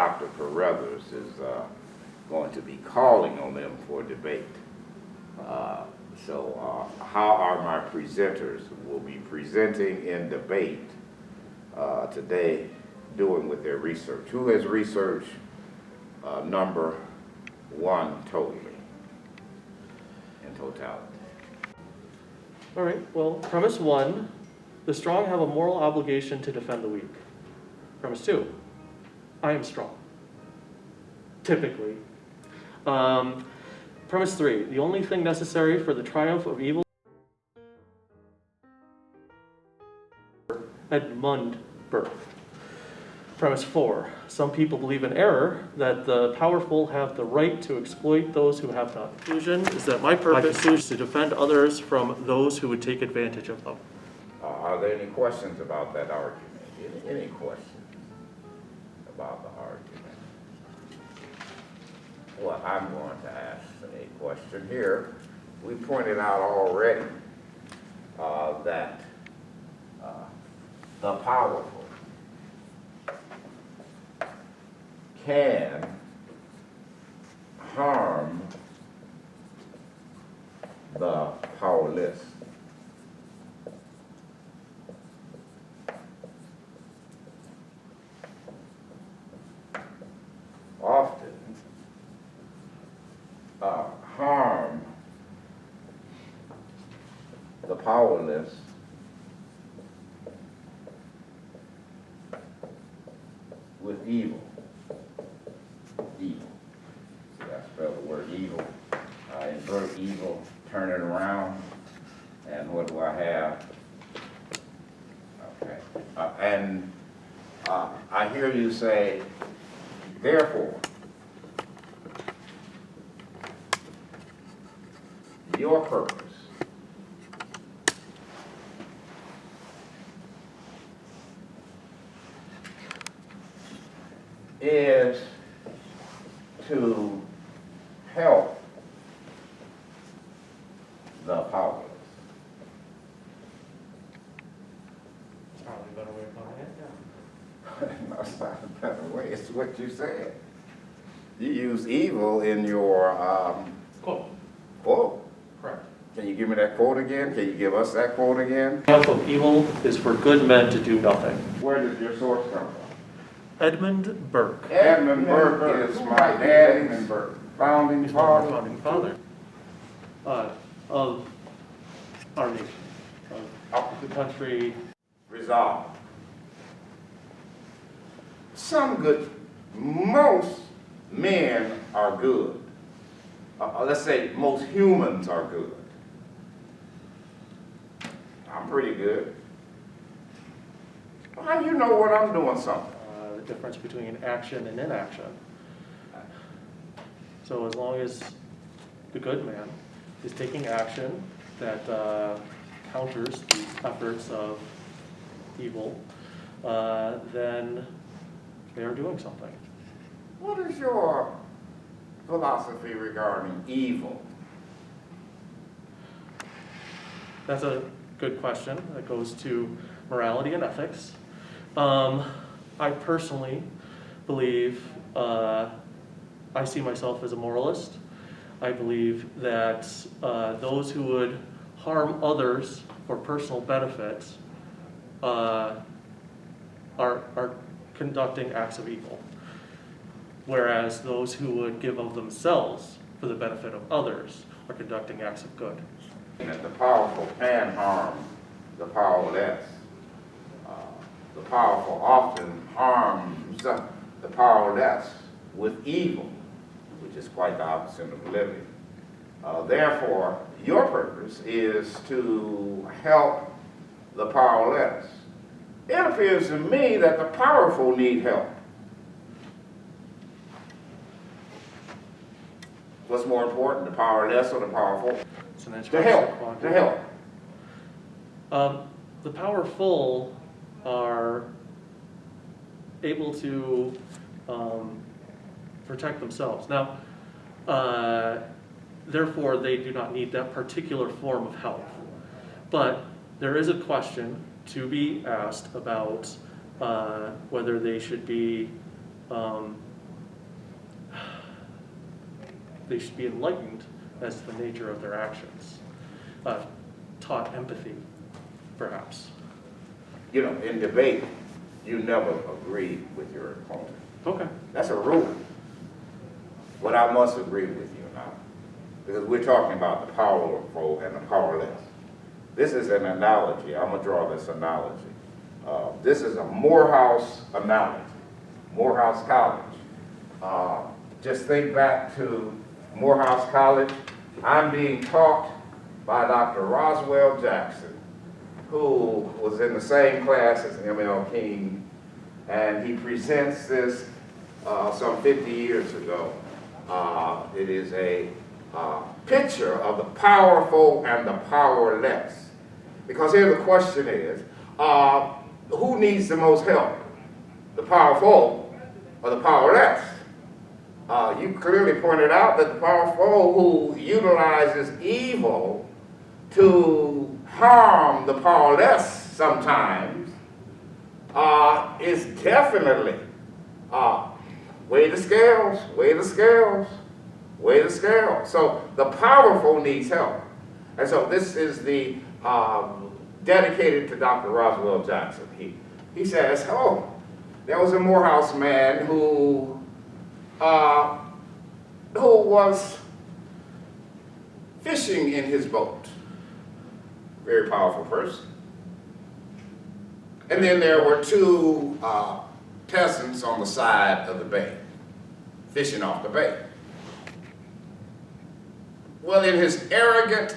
Dr. Careathers is going to be calling on them for debate. So how are my presenters will be presenting in debate today, doing with their research. Who has researched number 1 totally, in totality? All right, well, premise 1, the strong have a moral obligation to defend the weak. Premise 2, I am strong, typically. Premise 3, the only thing necessary for the triumph of evil Edmund Burke. Premise 4, some people believe in error, that the powerful have the right to exploit those who have not. Conclusion is that my purpose is to defend others from those who would take advantage of them. Are there any questions about that argument? Any questions about the argument? Well, I'm going to ask a question here. We pointed out already that the powerful can harm the powerless. Often harm the powerless with evil. Evil. See, I spelled the word evil. Invert evil, turn it around, and what do I have? Okay. I hear you say, therefore, your purpose is to help the powerless. That's probably a better way of putting it, No, it's not a better way. It's what you said. You use evil in your Quote. quote. Correct. Can you give me that quote again? Can you give us that quote again? The triumph of evil is for good men to do nothing. Where did your source come from? Edmund Burke. Edmund Burke is my dad. Edmund Burke, founding He's one of our father. founding father of our nation, of the country. Resolve. Most men are good. Let's say most humans are good. I'm pretty good. How do you know what I'm doing something? The difference between action and inaction. So as long as the good man is taking action that counters the efforts of evil, then they are doing something. What is your philosophy regarding evil? That's a good question. That goes to morality and ethics. I personally believe, I see myself as a moralist. I believe that those who would harm others for personal benefit are conducting acts of evil, whereas those who would give of themselves for the benefit of others are conducting acts of good. That the powerful can harm the powerless. The powerful often harms the powerless with evil, which is quite the opposite of living. Therefore, your purpose is to help the powerless. It appears to me that the powerful need help. What's more important, the powerless or the powerful? It's an To help. To help. The powerful are able to protect themselves. Now, therefore, they do not need that particular form of help. But there is a question to be asked about whether they should be they should be enlightened as to the nature of their actions. Taught empathy, perhaps. You know, in debate, you never agree with your opponent. Okay. That's a rule. But I must agree with you now, because we're talking about the powerful and the powerless. This is an analogy. I'm going to draw this analogy. This is a Morehouse analogy, Morehouse College. Just think back to Morehouse College. I'm being taught by Dr. Roswell Jackson, who was in the same class as M.L. King, and he presents this some 50 years ago. It is a picture of the powerful and the powerless. Because here the question is, who needs the most help? The powerful or the powerless? You clearly pointed out that the powerful who utilizes evil to harm the powerless sometimes is definitely weigh the scales, weigh the scales, weigh the scales. So the powerful needs help. And so this is the dedicated to Dr. Roswell Jackson. He says, oh, there was a Morehouse man who was fishing in his boat. Very powerful person. And then there were two peasants on the side of the bay, fishing off the bay. Well, in his arrogant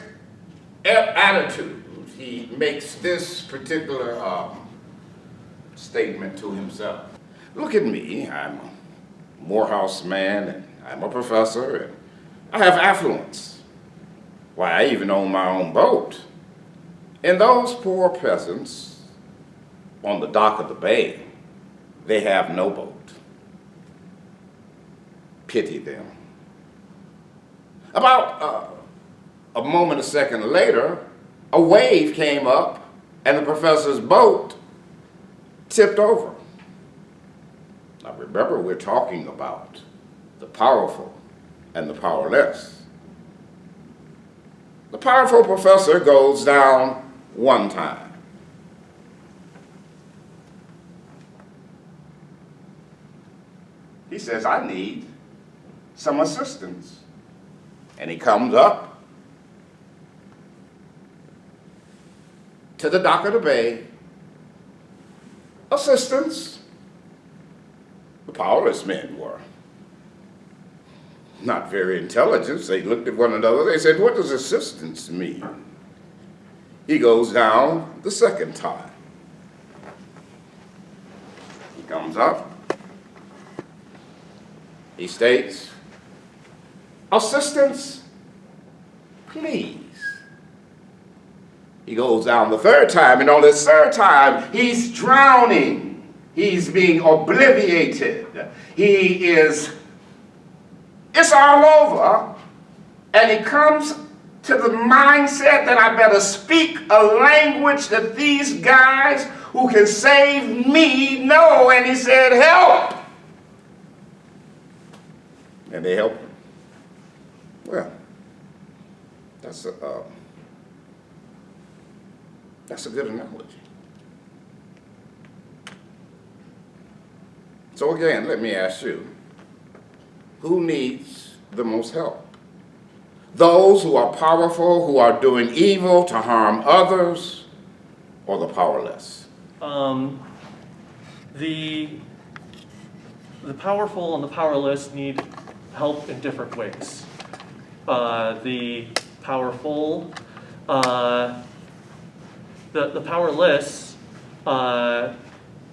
attitude, he makes this particular statement to himself. Look at me, I'm a Morehouse man, and I'm a professor, and I have affluence. Why, I even own my own boat. And those poor peasants on the dock of the bay, they have no boat. Pity them. About a moment, a second later, a wave came up and the professor's boat tipped over. Now remember, we're talking about the powerful and the powerless. The powerful professor goes down one time. He says, I need some assistance. And he comes up to the dock of the bay. Assistance. The powerless men were not very intelligent. They looked at one another. They said, what does assistance mean? He goes down the second time. He comes up. He states, assistance, please. He goes down the third time, and on this third time, he's drowning. He's being obliviated. It's all over, and he comes to the mindset that I better speak a language that these guys who can save me know, and he said, help. And they help him. Well, that's a good analogy. So again, let me ask you, who needs the most help? Those who are powerful, who are doing evil to harm others, or the powerless? The powerful and the powerless need help in different ways. The powerful, the powerless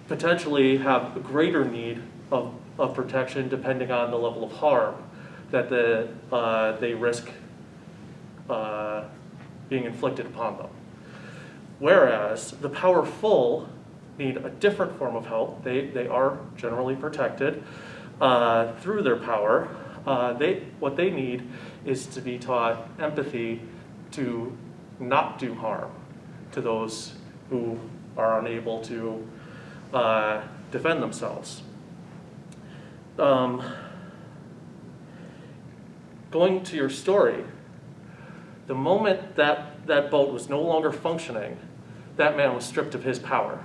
potentially have a greater need of protection depending on the level of harm that they risk being inflicted upon them. Whereas the powerful need a different form of help. They are generally protected through their power. What they need is to be taught empathy to not do harm to those who are unable to defend themselves. going to your story, the moment that boat was no longer functioning, that man was stripped of his power.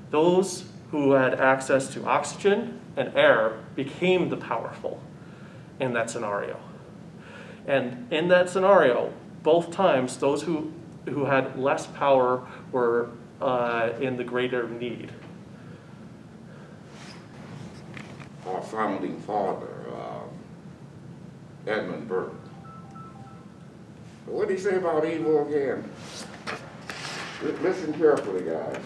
Those who had access to oxygen and air became the powerful in that scenario. And in that scenario, both times, those who had less power were in the greater need. Our founding father, Edmund Burke. What did he say about evil again? Listen carefully, guys.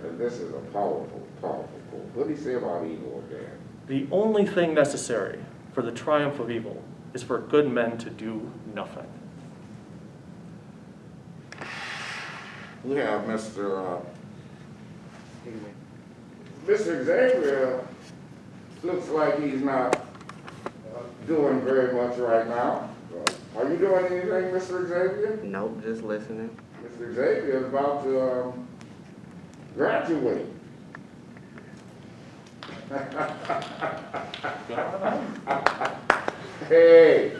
And this is a powerful, powerful quote. What did he say about evil again? The only thing necessary for the triumph of evil is for good men to do nothing. We have Mr. Xavier. Looks like he's not doing very much right now. Are you doing anything, Mr. Xavier? Nope, just listening. Mr. Xavier is about to graduate. Hey.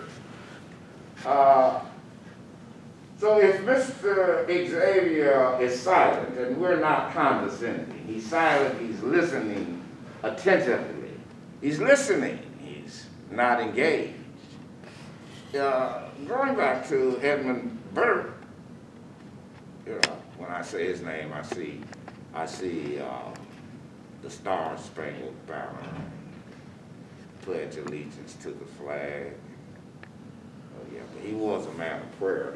So if Mr. Xavier is silent, and we're not condescending, he's silent, he's listening attentively. He's listening, he's not engaged. Going back to Edmund Burke, when I say his name, I see the Star-Spangled Banner, pledge allegiance to the flag. Oh yeah, but he was a man of prayer.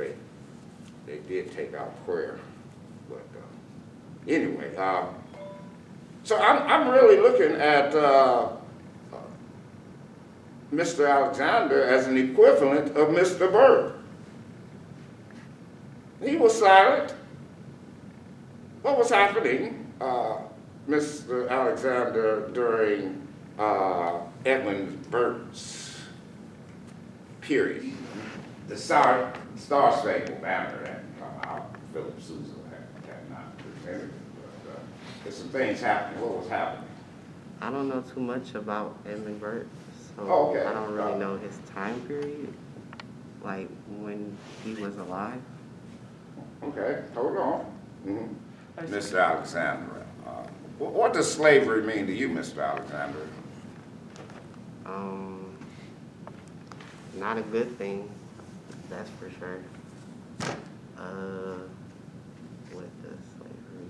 They did take out prayer, but anyway. So I'm really looking at Mr. Alexander as an equivalent of Mr. Burke. He was silent. What was happening, Mr. Alexander, during Edmund Burke's period? The Star-Spangled Banner that Philip Sousa had not presented, but there's some things happening. What was happening? I don't know too much about Edmund Burke, so Okay. I don't really know his time period, like when he was alive. Okay, hold on. Mr. Alexander, what does slavery mean to you, Mr. Alexander? Not a good thing, that's for sure. What does slavery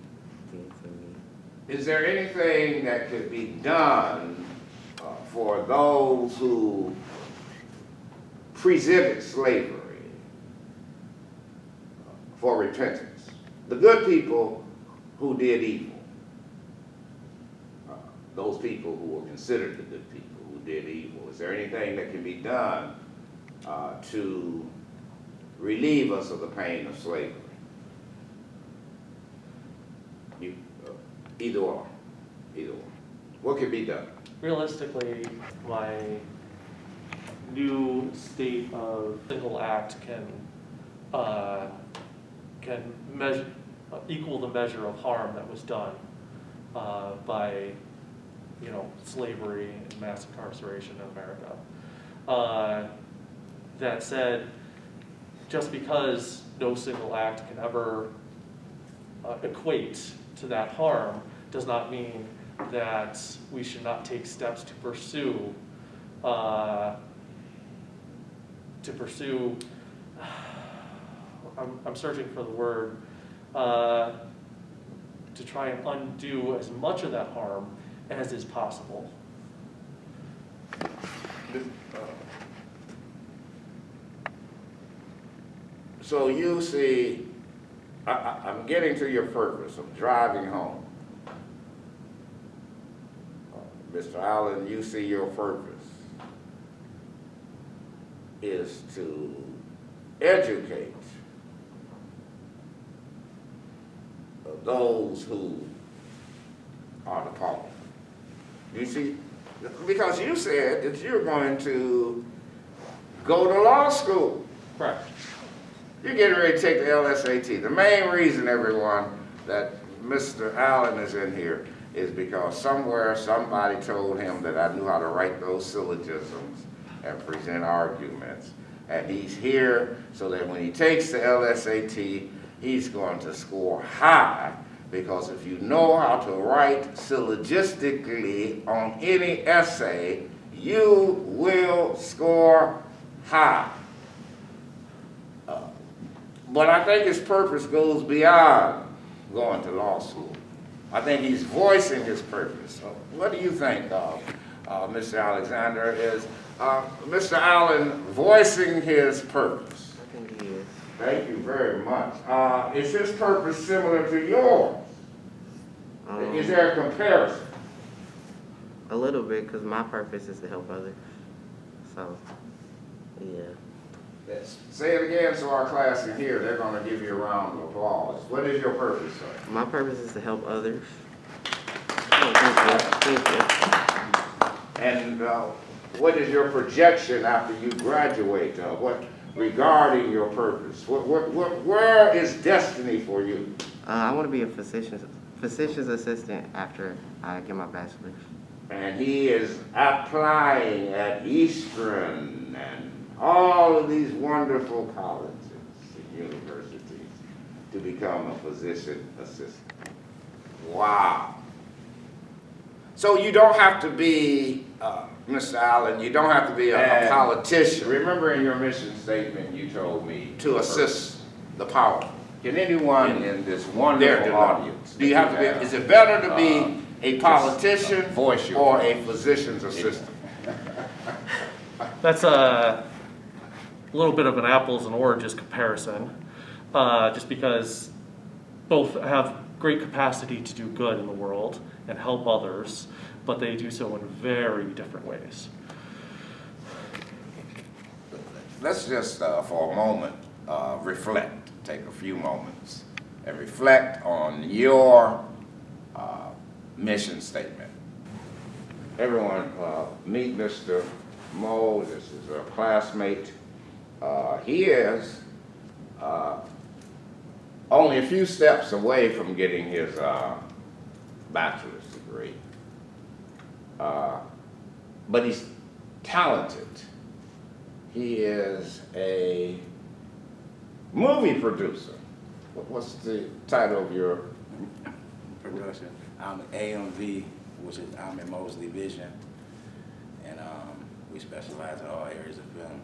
mean to me? Is there anything that could be done for those who pre-exhibit slavery for repentance? The good people who did evil, those people who were considered the good people who did evil. Is there anything that can be done to relieve us of the pain of slavery? Either or. Either or. What can be done? Realistically, my new state of single act can measure, equal the measure of harm that was done by, slavery and mass incarceration in America. That said, just because no single act can ever equate to that harm does not mean that we should not take steps to pursue I'm searching for the word, to try and undo as much of that harm as is possible. So you see, I'm getting to your purpose of driving home. Mr. Allen, you see your purpose is to educate those who are the powerful. You see, because you said that you're going to go to law school. Correct. You're getting ready to take the LSAT. The main reason, everyone, that Mr. Allen is in here is because somewhere somebody told him that I knew how to write those syllogisms and present arguments. And he's here so that when he takes the LSAT, he's going to score high, because if you know how to write syllogistically on any essay, you will score high. But I think his purpose goes beyond going to law school. I think he's voicing his purpose. So what do you think, Mr. Alexander? Is Mr. Allen voicing his purpose? I think he is. Thank you very much. Is his purpose similar to yours? Is there a comparison? A little bit, because my purpose is to help others. So, yeah. Yes. Say it again so our class can hear. They're going to give you a round of applause. What is your purpose, sir? My purpose is to help others. Oh, thank you. Thank you. And what is your projection after you graduate? What regarding your purpose? Where is destiny for you? I want to be a physician's assistant after I get my bachelor's. And he is applying at Eastern and all of these wonderful colleges and universities to become a physician assistant. Wow. So you don't have to be, Mr. Allen, you don't have to be a politician. Remember in your mission statement you told me to assist the powerful. Can anyone in this wonderful audience, do you have to be, is it better to be a politician or a physician's assistant? That's a little bit of an apples and oranges comparison, just because both have great capacity to do good in the world and help others, but they do so in very different ways. Let's just, for a moment, reflect, take a few moments, and reflect on your mission statement. Everyone, meet Mr. Moe. This is a classmate. He is only a few steps away from getting his bachelor's degree. But he's talented. He is a movie producer. What's the title of your production? I'm AMV, which is I'm in Mosley Vision, and we specialize in all areas of film.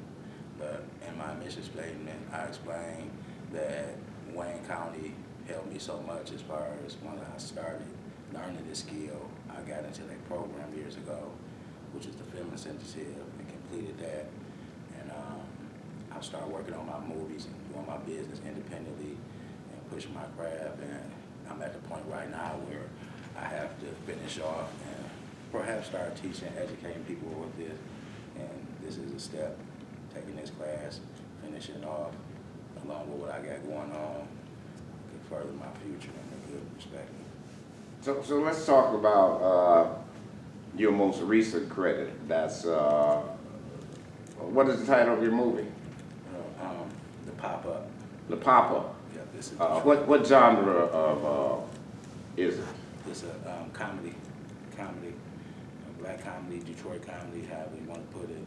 But in my mission statement, I explained that Wayne County helped me so much as far as when I started learning this skill. I got into that program years ago, which is the Film Incentive, and completed that. And I started working on my movies and doing my business independently and pushing my craft. And I'm at the point right now where I have to finish off and perhaps start teaching, educating people with this. And this is a step, taking this class, finishing off, along with what I got going on, could further my future in a good perspective. So let's talk about your most recent credit. That's, what is the title of your movie? The Pop-Up. The Pop-Up. Yeah, this is what genre of is it? It's a comedy, a black comedy, Detroit comedy, however you want to put it.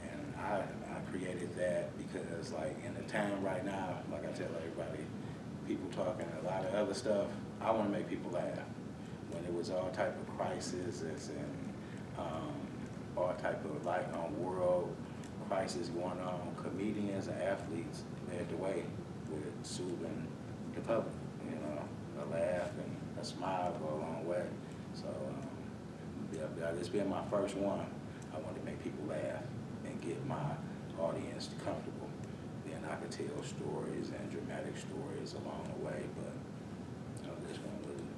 And I created that because, like, in the time right now, like I tell everybody, people talking a lot of other stuff, I want to make people laugh. When it was all type of crises and all type of world crisis going on, comedians and athletes led the way with soothing the public. You know, a laugh and a smile go a long way. So this being my first one, I want to make people laugh and get my audience comfortable. Then I could tell stories and dramatic stories along the way. But this one really,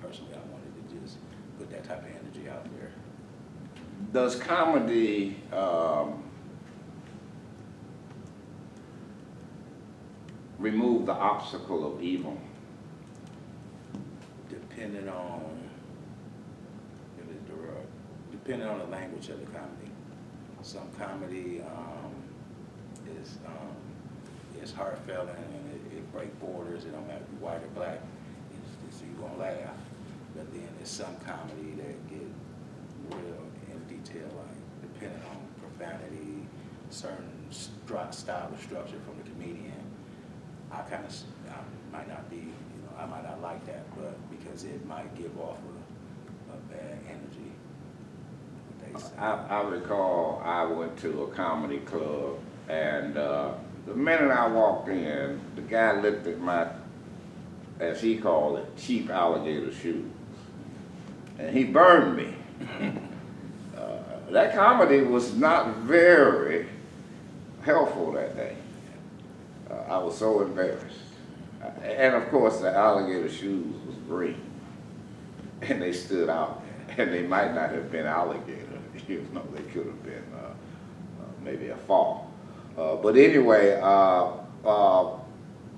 personally, I wanted to just put that type of energy out there. Does comedy remove the obstacle of evil? Depending on the language of the comedy. Some comedy is heartfelt and it breaks borders. It don't matter if you're white or black. You're gonna laugh. But then there's some comedy that get real in deep detail, like depending on profanity, certain style of structure from the comedian. I might not be, I might not like that, but because it might give off a bad energy. What they say. I recall I went to a comedy club, and the minute I walked in, the guy looked at my, as he called it, cheap alligator shoes, and he burned me. That comedy was not very helpful that day. I was so embarrassed. And of course, the alligator shoes was green, and they stood out, and they might not have been alligator, they could have been maybe a fall. But anyway,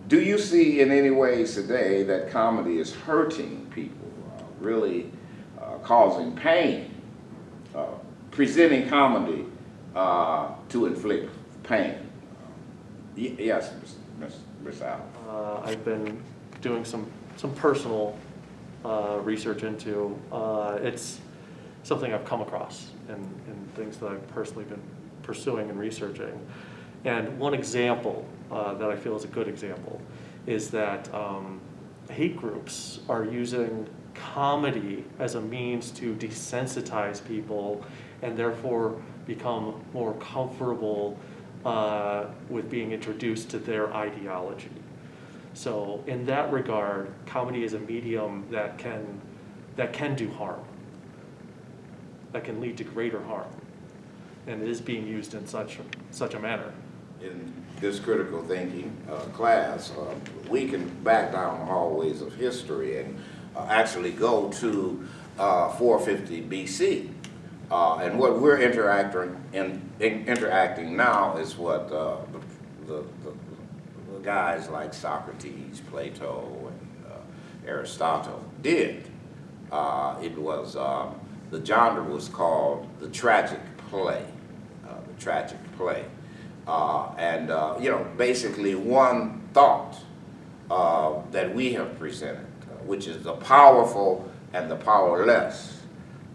do you see in any ways today that comedy is hurting people, really causing pain, presenting comedy to inflict pain? Yes, Ms. Al. I've been doing some personal research into. It's something I've come across and things that I've personally been pursuing and researching. And one example that I feel is a good example is that hate groups are using comedy as a means to desensitize people and therefore become more comfortable with being introduced to their ideology. So in that regard, comedy is a medium that can do harm, that can lead to greater harm, and it is being used in such a manner. In this critical thinking class, we can back down the hallways of history and actually go to 450 BC. And what we're interacting now is what the guys like Socrates, Plato, and Aristotle did. It was, the genre was called the tragic play, the tragic play. And basically one thought that we have presented, which is the powerful and the powerless,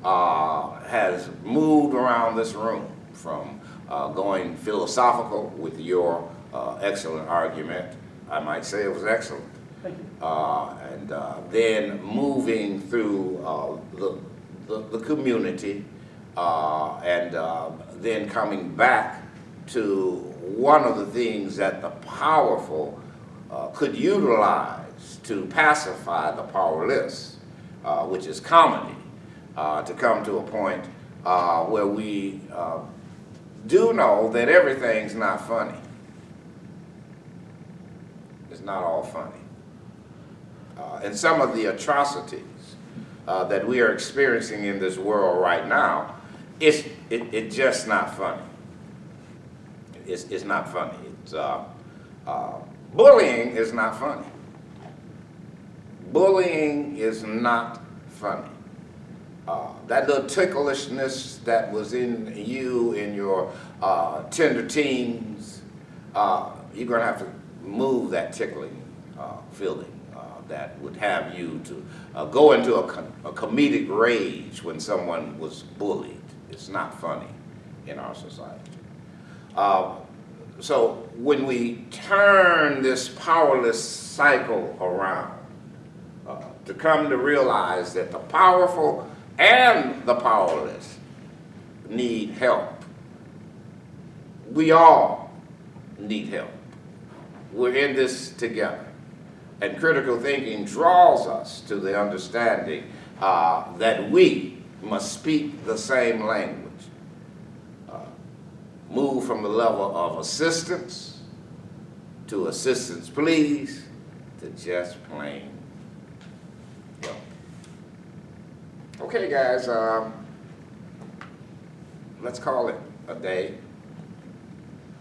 has moved around this room from going philosophical with your excellent argument. I might say it was excellent. Thank you. And then moving through the community and then coming back to one of the things that the powerful could utilize to pacify the powerless, which is comedy, to come to a point where we do know that everything's not funny. It's not all funny. And some of the atrocities that we are experiencing in this world right now, it's just not funny. It's not funny. It's, bullying is not funny. Bullying is not funny. That little ticklishness that was in you in your tender teens, you're going to have to move that tickling feeling that would have you to go into a comedic rage when someone was bullied. It's not funny in our society. So when we turn this powerless cycle around, to come to realize that the powerful and the powerless need help. We all need help. We're in this together. And critical thinking draws us to the understanding that we must speak the same language. Move from the level of assistance to assistance please to just plain help. Okay guys, let's call it a day.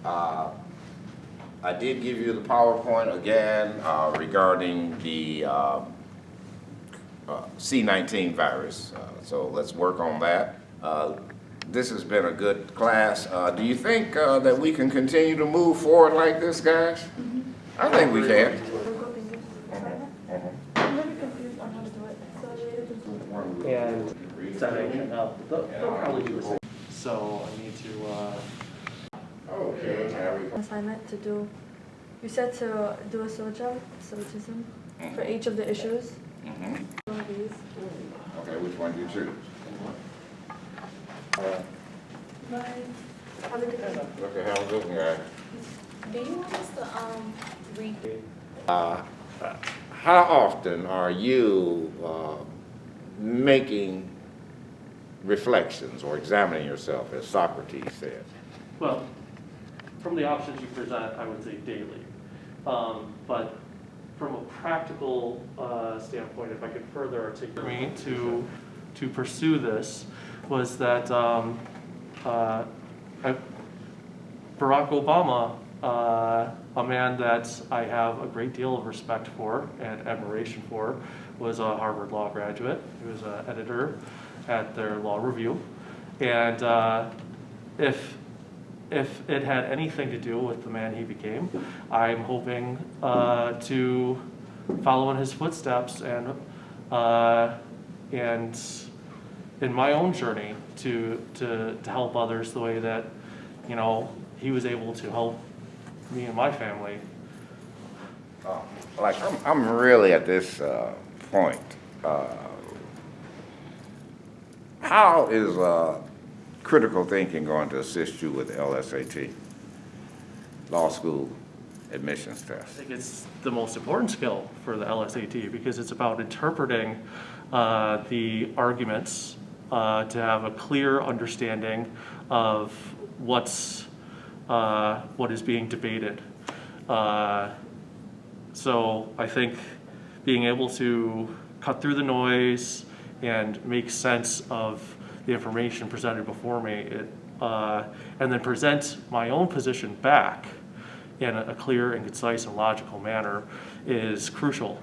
I did give you the PowerPoint again regarding the C-19 virus, so let's work on that. This has been a good class. Do you think that we can continue to move forward like this, guys? I think we can. I'm really confused on how to do it. So And setting up, they'll probably do the same. So I need to, Okay, Harry. Assignment to do, you said to do a syllogism for each of the issues. Mhm. One of these. Okay, which one do you choose? Have a good day. Look at how looking at. Do you want us to, read? How often are you making reflections or examining yourself, as Socrates said? well, from the options you present, I would say daily. But from a practical standpoint, if I could further articulate me to pursue this, was that Barack Obama, a man that I have a great deal of respect for and admiration for, was a Harvard Law graduate. He was an editor at their law review. And if it had anything to do with the man he became, I'm hoping to follow in his footsteps and in my own journey to help others the way that, you know, he was able to help me and my family. Like, I'm really at this point. How is critical thinking going to assist you with the LSAT, law school admissions I test? think it's the most important skill for the LSAT because it's about interpreting the arguments to have a clear understanding of what is being debated. So I think being able to cut through the noise and make sense of the information presented before me, and then present my own position back in a clear and concise and logical manner is crucial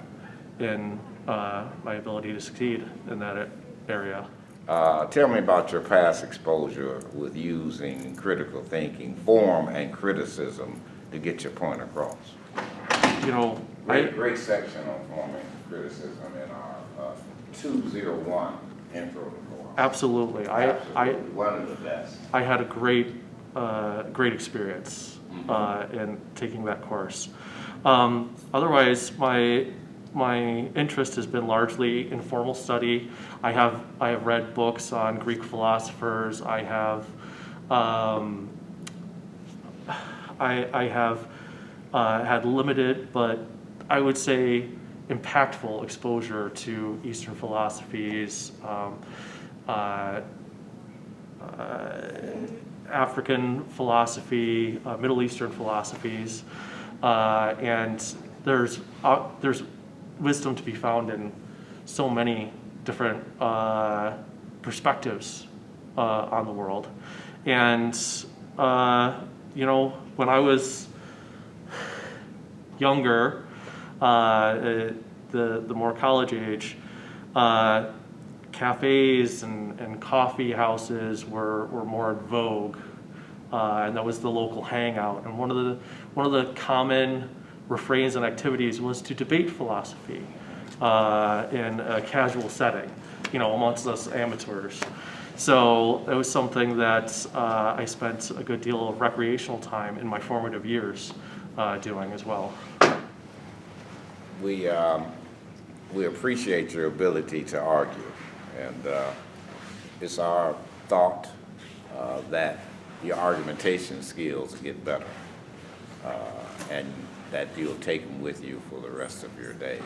in my ability to succeed in that area. Tell me about your past exposure with using critical thinking, form, and criticism to get your point across. You know, Great section on form and criticism in our 201 intro to form. absolutely. Absolutely, one of the best. I had a great experience in taking that course. Otherwise, my interest has been largely in formal study. I have read books on Greek philosophers. I have had limited, but I would say impactful exposure to Eastern philosophies, African philosophy, Middle Eastern philosophies, and there's wisdom to be found in so many different perspectives on the world. And you know, when I was younger, the more college age, cafes and coffee houses were more in vogue, and that was the local hangout. And one of the common refrains and activities was to debate philosophy in a casual setting, you know, amongst us amateurs. So it was something that I spent a good deal of recreational time in my formative years doing as well. We appreciate your ability to argue, and it's our thought that your argumentation skills get better, and that you'll take them with you for the rest of your days.